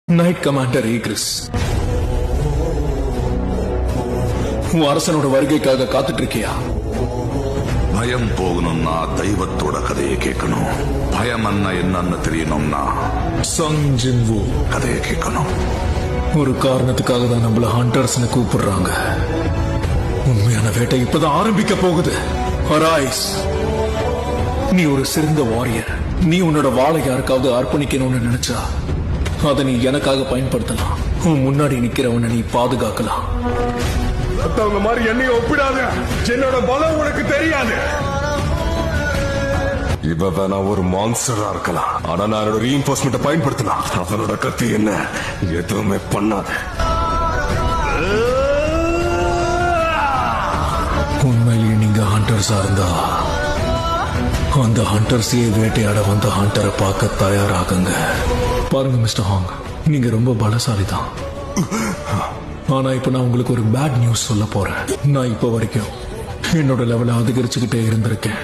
Night commander ஈக்ரிஸ், உன் அரசனோட வருகைக்காக காத்துட்டு இருக்கியா? பயம் போகணும்னா தெய்வத்தோட கதையை கேட்கணும். பயம் என்னன்னு தெரியணும்னா சங் ஜின்வூ கதையை கேட்கணும். ஒரு காரணத்துக்காக தான் நம்மள ஹண்டர்ஸ்னு கூப்பிடுறாங்க. உண்மையான வேட்டை இப்பதான் ஆரம்பிக்க போகுது. அரைஸ், நீ ஒரு சிறந்த வாரியர். நீ உன்னோட வாளை யாருக்காவது அர்ப்பணிக்கணும்னு நினைச்சா அதை நீ எனக்காக பயன்படுத்தலாம். உன் முன்னாடி நிக்கிறவனை நீ பாதுகாக்கலாம். மத்தவங்க மாதிரி என்னைய ஒப்பிடாத. என்னோட பலம் உனக்கு தெரியாது. இவ வேணா ஒரு மான்ஸ்டரா இருக்கலாம், ஆனா நான் என்னோட ரீஇன்ஃபோர்ஸ்மெண்ட்டை பயன்படுத்தலாம். அவனோட கத்தி என்ன எதுவுமே பண்ணாது. உண்மையிலேயே நீங்க ஹண்டர்ஸா இருந்தா அந்த ஹண்டர்ஸையே வேட்டையாட வந்த ஹண்டரை பார்க்க தயாராகுங்க. பாருங்க மிஸ்டர் ஹாங், நீங்க ரொம்ப பலசாலி தான். ஆனா இப்ப நான் உங்களுக்கு ஒரு பேட் நியூஸ் சொல்ல போறேன். நான் இப்ப வரைக்கும் என்னோட லெவலை அதிகரிச்சுக்கிட்டே இருந்திருக்கேன்.